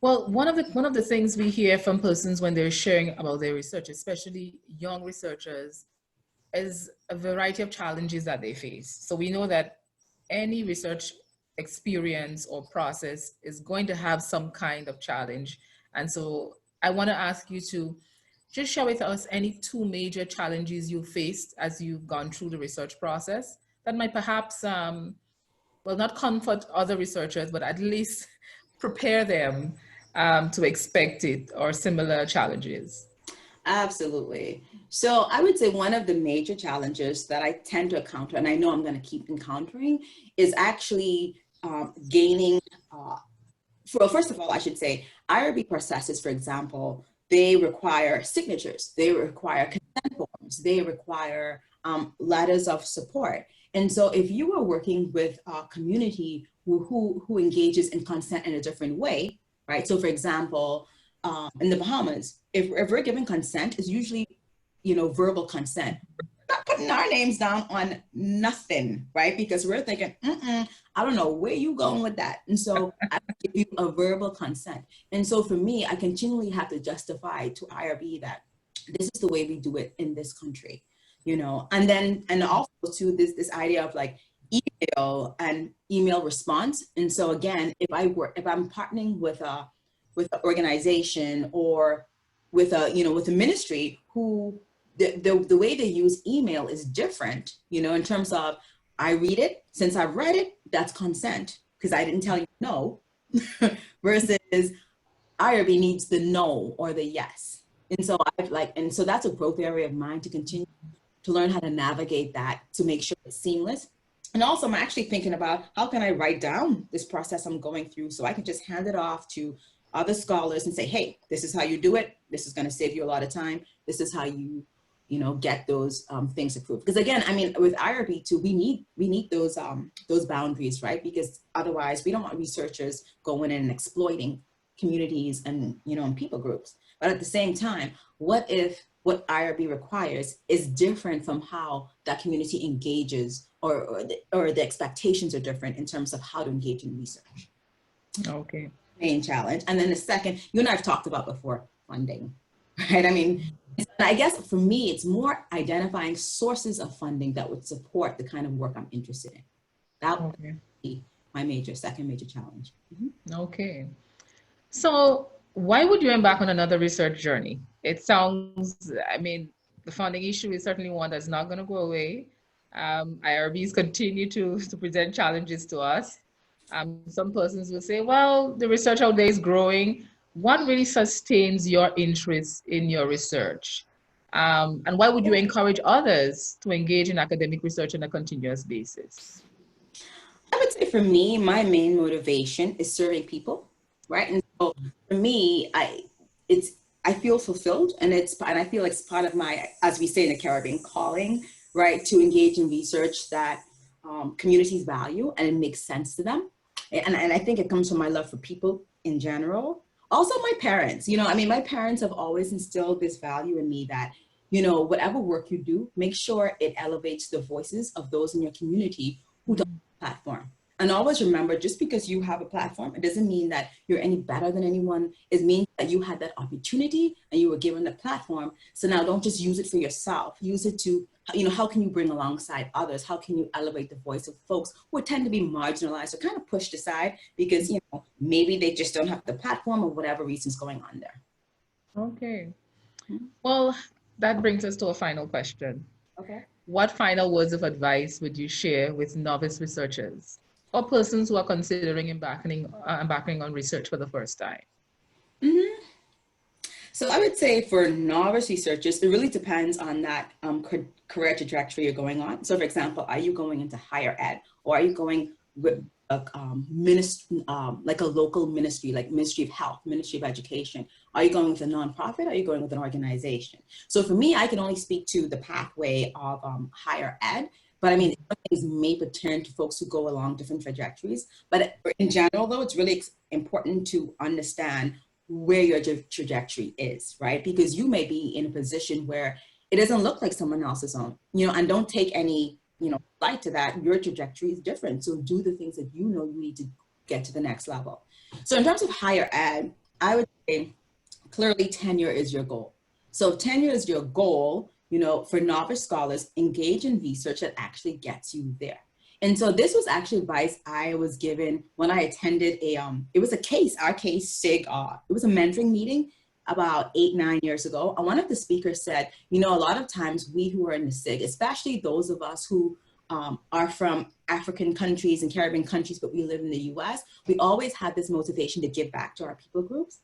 Well, one of the things we hear from persons when they're sharing about their research, especially young researchers, is a variety of challenges that they face. So we know that any research experience or process is going to have some kind of challenge. And so I want to ask you to just share with us any two major challenges you faced as you've gone through the research process that might perhaps, well, not comfort other researchers, but at least prepare them to expect it or similar challenges. Absolutely. So I would say one of the major challenges that I tend to encounter, and I know I'm going to keep encountering, is actually gaining, first of all, I should say, IRB processes, for example, they require signatures, they require consent forms, they require letters of support. And so if you are working with a community who engages in consent in a different way, right? So for example, in the Bahamas, if we're giving consent, it's usually, verbal consent. We're not putting our names down on nothing, right? Because we're thinking, I don't know where you going with that. And so I give you a verbal consent. And so for me, I continually have to justify to IRB that this is the way we do it in this country, and also to this idea of like email and email response. And so again, if I'm partnering with an organization or with a ministry who the way they use email is different, in terms of I read it, since I've read it, that's consent because I didn't tell you no, versus IRB needs the no or the yes. And so that's a growth area of mine to continue to learn how to navigate that to make sure it's seamless. And also I'm actually thinking about how can I write down this process I'm going through so I can just hand it off to other scholars and say, hey, this is how you do it. This is going to save you a lot of time. This is how you get those things approved. Because again, I mean, with IRB too, we need those boundaries, right? Because otherwise we don't want researchers going in and exploiting communities and, and people groups. But at the same time, what if what IRB requires is different from how that community engages or the expectations are different in terms of how to engage in research? Okay. Main challenge. And then the second, you and I have talked about before, funding, right? I mean, I guess for me, it's more identifying sources of funding that would support the kind of work I'm interested in. That would be my second major challenge. Okay. So why would you embark on another research journey? It sounds, I mean, the funding issue is certainly one that's not going to go away. IRBs continue to present challenges to us. Some persons will say, well, the research out there is growing. What really sustains your interest in your research? And why would you encourage others to engage in academic research on a continuous basis? I would say for me, my main motivation is serving people, right? And so for me, I feel fulfilled, and I feel like it's part of my, as we say in the Caribbean, calling, right, to engage in research that communities value and it makes sense to them. And I think it comes from my love for people in general. Also my parents, my parents have always instilled this value in me that, whatever work you do, make sure it elevates the voices of those in your community who don't have a platform. And always remember, just because you have a platform, it doesn't mean that you're any better than anyone. It means that you had that opportunity and you were given the platform. So now don't just use it for yourself. Use it to, how can you bring alongside others? How can you elevate the voice of folks who tend to be marginalized or kind of pushed aside because, maybe they just don't have the platform or whatever reason's going on there. Okay. Well, that brings us to a final question. Okay. What final words of advice would you share with novice researchers or persons who are considering embarking on research for the first time? So I would say for novice researchers, it really depends on that career trajectory you're going on. So for example, are you going into higher ed, or are you going with like a local ministry, like Ministry of Health, Ministry of Education? Are you going with a nonprofit? Or are you going with an organization? So for me, I can only speak to the pathway of higher ed, but I mean, things may pertain to folks who go along different trajectories. But in general, though, it's really important to understand where your trajectory is, right? Because you may be in a position where it doesn't look like someone else's own, and don't take any, flight to that. Your trajectory is different. So do the things that you need to get to the next level. So in terms of higher ed, I would say clearly tenure is your goal. So if tenure is your goal, for novice scholars, engage in research that actually gets you there. And so this was actually advice I was given when I attended it was our case SIG, it was a mentoring meeting about 8-9 years ago. And one of the speakers said, a lot of times we who are in the SIG, especially those of us who are from African countries and Caribbean countries, but we live in the US, we always had this motivation to give back to our people groups.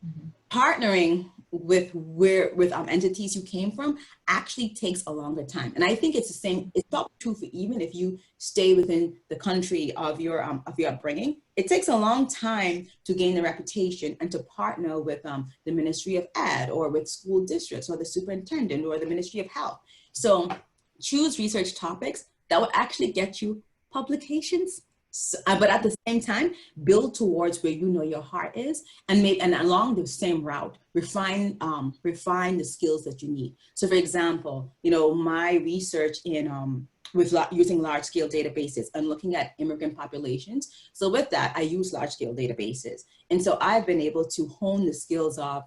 Mm-hmm. Partnering with entities you came from actually takes a longer time. And I think it's the same, it's not true for even if you stay within the country of your upbringing. It takes a long time to gain the reputation and to partner with the Ministry of Ed or with school districts or the superintendent or the Ministry of Health. So choose research topics that will actually get you publications. But at the same time, build towards where your heart is, and along the same route, refine the skills that you need. So, for example, my research in using large-scale databases and looking at immigrant populations. So, with that, I use large-scale databases, and so I've been able to hone the skills of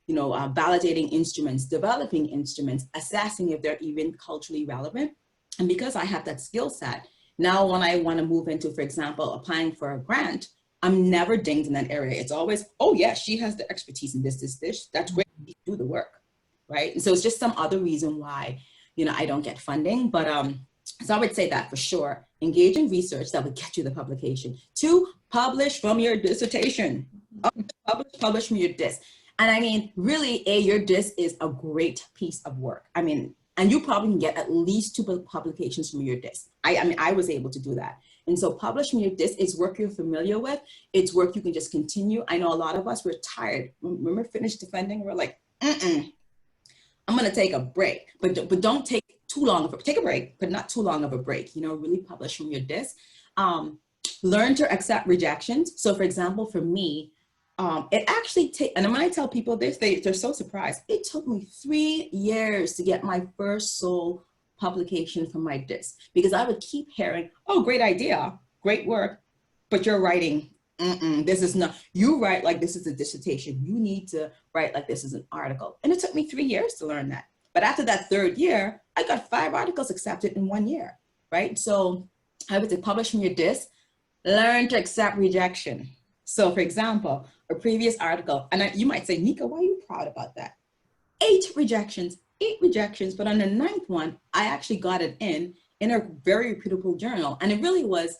validating instruments, developing instruments, assessing if they're even culturally relevant, and because I have that skill set. Now, when I want to move into, for example, applying for a grant, I'm never dinged in that area. It's always, oh yeah, she has the expertise in this. That's great. Do the work, right? And so it's just some other reason why, I don't get funding. But so I would say that for sure, engage in research that would get you the publication. 2, publish from your dissertation. Publish from your dis. And I mean, really, your dis is a great piece of work. I mean, and you probably can get at least 2 publications from your dis. I was able to do that. And so publish from your dis is work you're familiar with. It's work you can just continue. I know a lot of us, we're tired. When we're finished defending, we're like, I'm gonna take a break. But don't take too long of a, take a break, but not too long of a break. Really publish from your dis. Learn to accept rejections. So for example, for me, it actually and when I tell people this, they're so surprised. It took me 3 years to get my first sole publication from my dis, because I would keep hearing, oh, great idea, great work, but you're writing, this is not, you write like this is a dissertation. You need to write like this is an article. And it took me 3 years to learn that. But after that 3rd year, I got 5 articles accepted in 1 year, right? So I would say publish from your dis, learn to accept rejection. So for example, a previous article, and you might say, Nika, why are you proud about that? 8 rejections, but on the 9th one, I actually got it in a very reputable journal. And it really was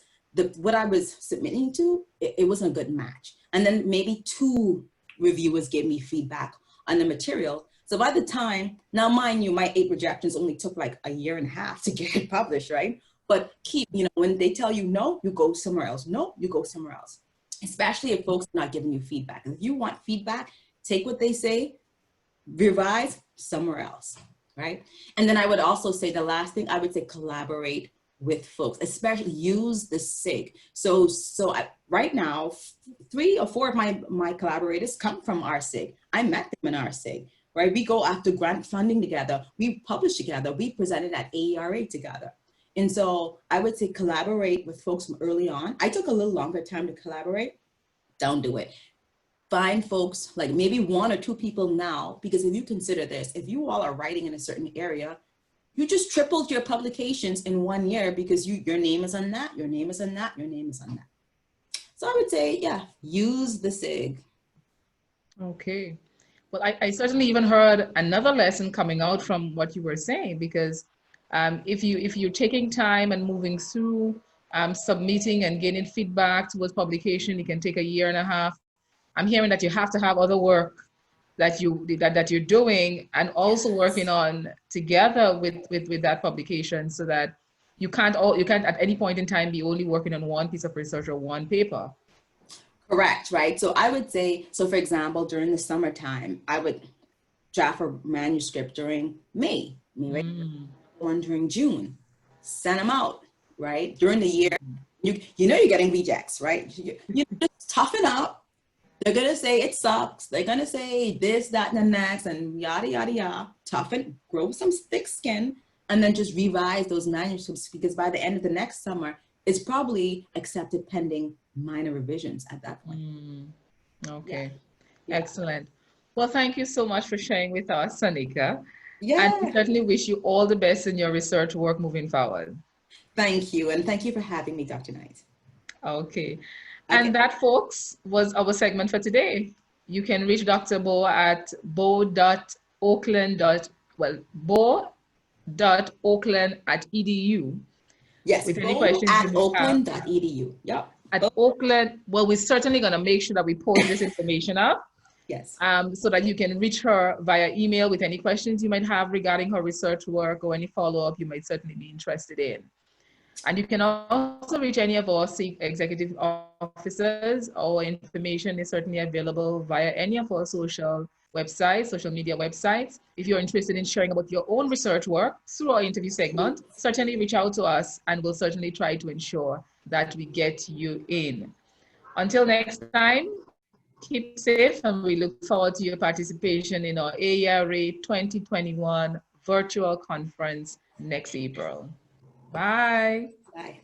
what I was submitting to, it wasn't a good match. And then maybe 2 reviewers gave me feedback on the material. So by the time, now mind you, my 8 rejections only took like a year and a half to get it published, right? But when they tell you no, you go somewhere else. No, you go somewhere else. Especially if folks are not giving you feedback. If you want feedback, take what they say, revise somewhere else, right? And then I would also say the last thing, I would say collaborate with folks, especially use the SIG. So right now, 3 or 4 of my collaborators come from our SIG. I met them in our SIG, right? We go after grant funding together. We publish together. We presented at AERA together. And so I would say collaborate with folks from early on. I took a little longer time to collaborate. Don't do it. Find folks, like maybe 1 or 2 people now, because if you consider this, if you all are writing in a certain area, you just tripled your publications in 1 year because your name is on that, your name is on that, your name is on that. So I would say, yeah, use the SIG. Okay. Well, I certainly even heard another lesson coming out from what you were saying, because if you're taking time and moving through submitting and getting feedback towards publication, it can take a year and a half. I'm hearing that you have to have other work that you're doing and also working on together with that publication, so that you can't at any point in time be only working on one piece of research or one paper. Correct, right? So I would say, so for example, during the summertime, I would draft a manuscript during May, right? One during June, send them out, right? During the year, you're getting rejects, right? You just toughen up. They're gonna say it sucks. They're gonna say this, that, and the next, and yada, yada, yada. Toughen, grow some thick skin, and then just revise those manuscripts, because by the end of the next summer, it's probably accepted pending minor revisions at that point. Okay. Yeah. Excellent. Well, thank you so much for sharing with us, Anica. And we Yeah. certainly wish you all the best in your research work moving forward. Thank you. And thank you for having me, Dr. Knight. Okay. And Okay. that, folks, was our segment for today. You can reach Dr. Bowe at bowe.oakland. Well, bowe.oakland@edu Yes, with any Bowe questions you at may have. oakland.edu. Yep. At Bowe. Oakland, well, we're certainly going to make sure that we post this information up Yes. so that you can reach her via email with any questions you might have regarding her research work or any follow-up you might certainly be interested in. And you can also reach any of our SIG executive officers. Our information is certainly available via any of our social media websites. If you're interested in sharing about your own research work through our interview segment, certainly reach out to us and we'll certainly try to ensure that we get you in. Until next time, keep safe and we look forward to your participation in our ARA 2021 virtual conference next April. Bye. Bye.